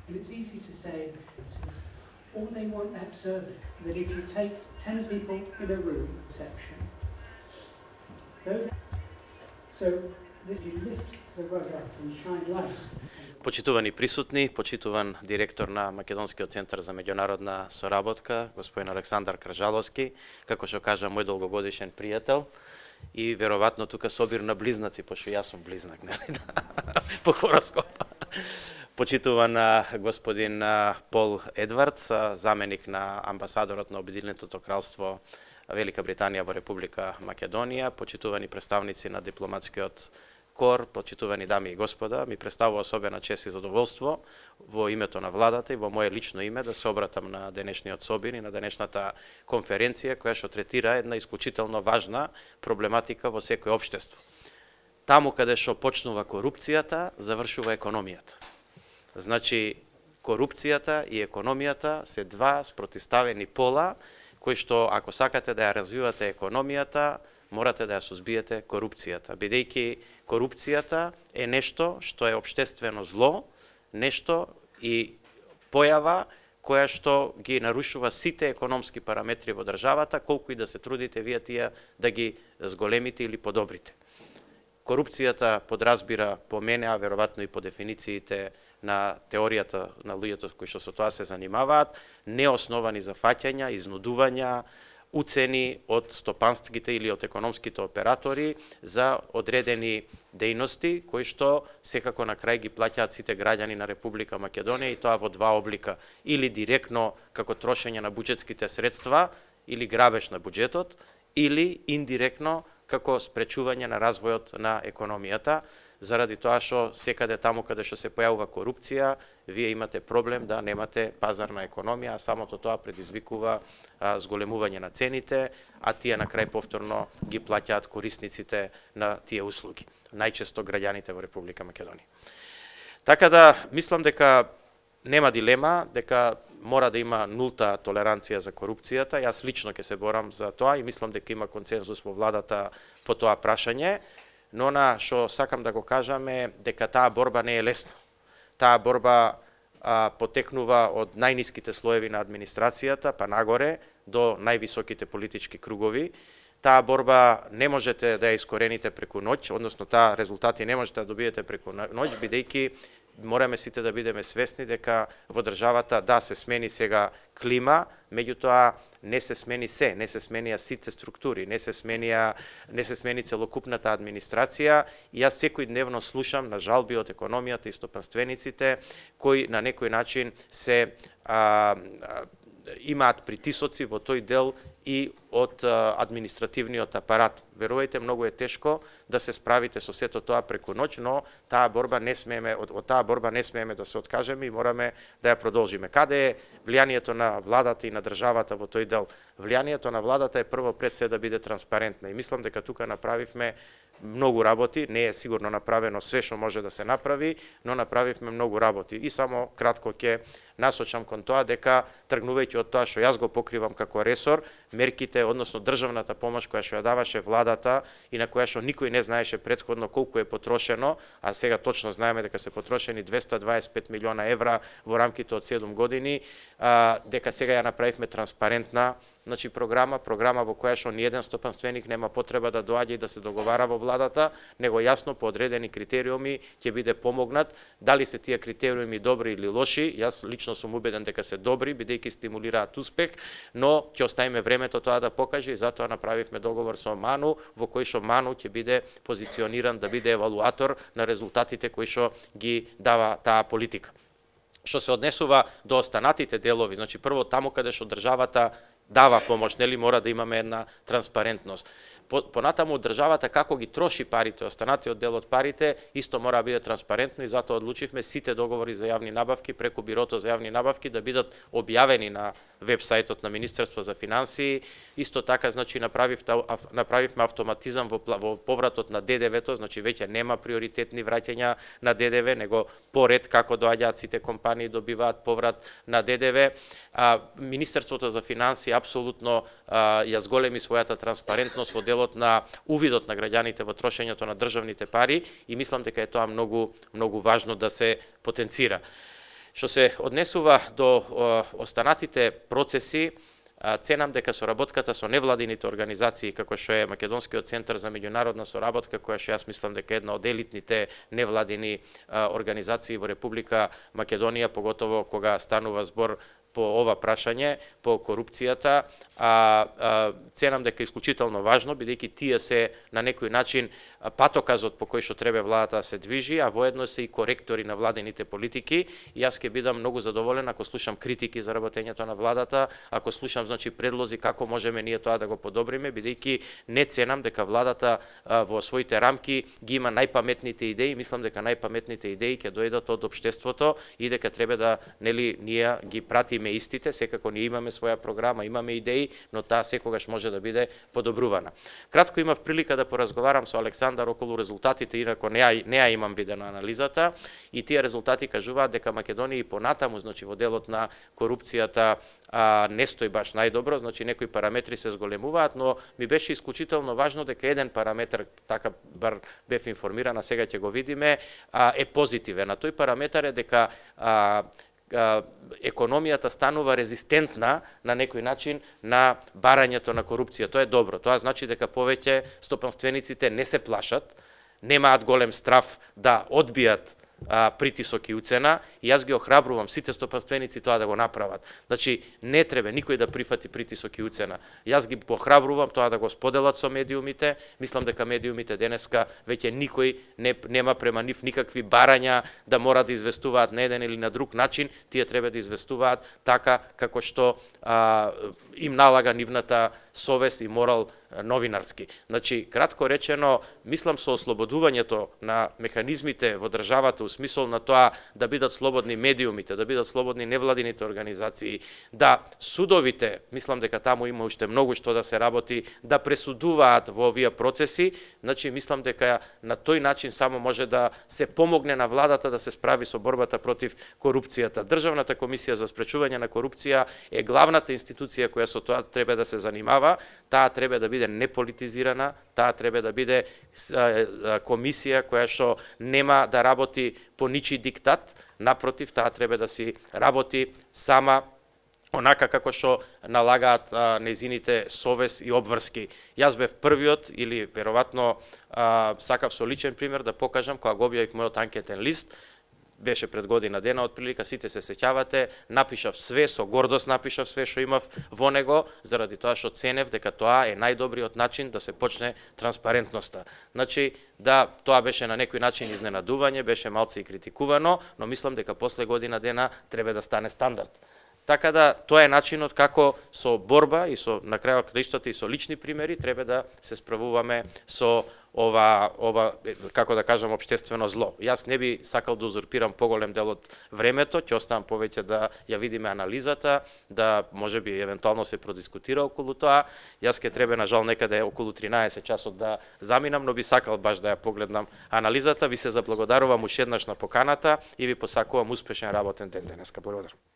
And it's easy to say, all they want that survey, that if you take 10 people in a room, section, those, so that you lift the rug up and shine light. Почитувани присутни, почитуван директор на Македонскиот центар за меѓународна соработка, господин Александар Кржаловски, како што кажа мој долгогодишен пријател, и веројатно тука собир на близнаци, пошто јас сум близнак, нели? По хороскоп. Почитуван господин Пол Едвардс, заменик на амбасадорот на Обединетото кралство Велика Британија во Република Македонија, почитувани представници на дипломатскиот кор, почитувани дами и господа, ми представува особена чест и задоволство во името на владата и во мое лично име да се обратам на денешниот собир и на денешната конференција која што третира една исклучително важна проблематика во секој општество. Таму каде што почнува корупцијата, завршува економијата. Значи, корупцијата и економијата се два спротивставени пола, кои што, ако сакате да ја развивате економијата, морате да ја сузбиете корупцијата, бидејќи корупцијата е нешто што е општествено зло, нешто и појава која што ги нарушува сите економски параметри во државата, колку и да се трудите вие тие да ги зголемите или подобрите. Корупцијата подразбира по мене, а веројатно и по дефинициите на теоријата на луѓето кои што со тоа се занимаваат, неосновани зафаќања, изнудувања, уцени од стопанските или од економските оператори за одредени дејности кои што секако на крај ги плаќаат сите граѓани на Република Македонија, и тоа во два облика: или директно како трошење на буџетските средства или грабеж на буџетот, или индиректно како спречување на развојот на економијата, заради тоа што секаде таму каде што се појавува корупција, вие имате проблем да немате пазарна економија, а самото тоа предизвикува зголемување на цените, а тие на крај повторно ги плаќаат корисниците на тие услуги, најчесто граѓаните во Република Македонија. Така да, мислам дека нема дилема, дека мора да има нулта толеранција за корупцијата. Јас лично ќе се борам за тоа и мислам дека има консензус во владата по тоа прашање, но на што сакам да го кажам е дека таа борба не е лесна. Таа борба потекнува од најниските слоеви на администрацијата, па нагоре до највисоките политички кругови. Таа борба не можете да ја искорените преку ноќ, односно таа резултати не можете да добиете преку ноќ, бидејќи мораме сите да бидеме свесни дека во државата да се смени сега клима, меѓутоа не се смени се, не се сменија сите структури, не се смени целокупната администрација, и јас секојдневно слушам на жалби од економијата и стопанствениците кои на некој начин се имаат притисоци во тој дел и од административниот апарат. Верувајте, многу е тешко да се справите со сето тоа преку ноќ, но таа борба не смееме, од таа борба не смееме да се откажеме и мораме да ја продолжиме. Каде е влијанието на владата и на државата во тој дел? Влијанието на владата е прво пред се да биде транспарентна, и мислам дека тука направивме многу работи. Не е сигурно направено све што може да се направи, но направивме многу работи. И само кратко ќе насочам кон тоа дека, тргнувајќи од тоа што јас го покривам како ресор, мерките, односно државната помош која што ја даваше владата и на која што никој не знаеше претходно колку е потрошено, а сега точно знаеме дека се потрошени 225 милиона евра во рамките од 7 години, дека сега ја направивме транспарентна, значи програма во која што ниеден стопанственик нема потреба да доаѓа и да се договара во владата, него јасно по одредени критериуми ќе биде помогнат. Дали се тие критериуми добри или лоши, јас лично сум убеден дека се добри, бидејќи стимулираат успех, но ќе оставиме времето тоа да покаже, и затоа направивме договор со МАНУ, во кој што МАНУ ќе биде позициониран да биде евалуатор на резултатите кои што ги дава таа политика. Што се однесува до останатите делови, значи прво таму каде што државата дава помош, нели, мора да имаме една транспарентност. Понатаму државата како ги троши парите, останатиот дел од парите, исто мора да биде транспарентно, и затоа одлучивме сите договори за јавни набавки преку Бирото за јавни набавки да бидат објавени на веб-сајтот на Министерство за финансии. Исто така, значи, направивме автоматизам во повратот на ДДВ-то, значи веќе нема приоритетни враќања на ДДВ, него поред како доаѓаат сите компании добиваат поврат на ДДВ. Министерството за финансии апсолутно ја зголеми својата транспарентност во делот на увидот на граѓаните во трошењето на државните пари и мислам дека е тоа многу важно да се потенцира. Што се однесува до останатите процеси, ценам дека соработката со невладините организации, како што е Македонскиот центар за меѓународна соработка, која што јас мислам дека е една од елитните невладини организации во Република Македонија, поготово кога станува збор по ова прашање, по корупцијата, ценам дека е исклучително важно, бидејќи тие се на некој начин патоказот по кој што треба владата да се движи, а воедно се и коректори на владините политики. И јас ќе бидам многу задоволен ако слушам критики за работењето на владата, ако слушам предлози како можеме ние тоа да го подобриме, бидејќи не ценам дека владата во своите рамки ги има најпаметните идеи, мислам дека најпаметните идеи ќе дојдат од општеството и дека треба да ние ги пратиме истите, секако ние имаме своја програма, имаме идеи, но таа секогаш може да биде подобрувана. Кратко имав прилика да поразговарам со Александар околу резултатите, инако не ја имам видено анализата, и тие резултати кажуваат дека Македонија и понатаму, во делот на корупцијата не стои баш најдобро, некои параметри се зголемуваат, но ми беше исклучително важно дека еден параметар, така бар бев информирана, сега ќе го видиме, е позитивен. А тој параметар е дека економијата станува резистентна на некој начин на барањето на корупција. Тоа е добро. Тоа значи дека повеќе стопанствениците не се плашат, немаат голем страв да одбијат притисок и уцена, и јас ги охрабрувам сите стопанственици тоа да го направат. Значи, не треба никој да прифати притисок и уцена. Јас ги охрабрувам тоа да го споделат со медиумите. Мислам дека медиумите денеска веќе никој нема према нив никакви барања да мора да известуваат на еден или на друг начин. Тие треба да известуваат така како што им налага нивната совест и морал новинарски. Значи, кратко речено, мислам со ослободувањето на механизмите во државата у смисол на тоа да бидат слободни медиумите, да бидат слободни невладините организации, да судовите, мислам дека таму има уште многу што да се работи, да пресудуваат во овие процеси, значи мислам дека на тој начин само може да се помогне на владата да се справи со борбата против корупцијата. Државната комисија за спречување на корупција е главната институција која со тоа треба да се занимава, таа треба да биде неполитизирана, таа треба да биде комисија која што нема да работи по ничи диктат, напротив, таа треба да си работи сама онака како што налагаат нејзините совест и обврски. Јас бев првиот, или веројатно сакав со личен пример да покажам, кога го објавив мојот анкетен лист, беше пред година дена, отприлика, сите се сеќавате, напишав све, со гордост напишав све што имав во него, заради тоа што ценев дека тоа е најдобриот начин да се почне транспарентноста. Значи, да, тоа беше на некој начин изненадување, беше малце и критикувано, но мислам дека после година дена треба да стане стандард. Така да, тоа е начинот како со борба и со, на крајот краиштата, и со лични примери, треба да се справуваме со ова, како да кажам, општествено зло. Јас не би сакал да узурпирам поголем дел од времето, ќе оставам повеќе да ја видиме анализата, да можеби евентуално се продискутира околу тоа. Јас ќе треба, на жал, некаде околу 13 часот да заминам, но би сакал баш да ја погледнам анализата. Ви се заблагодарувам ушеднаш на поканата и ви посакувам успешен работен ден денеска. Благодарам.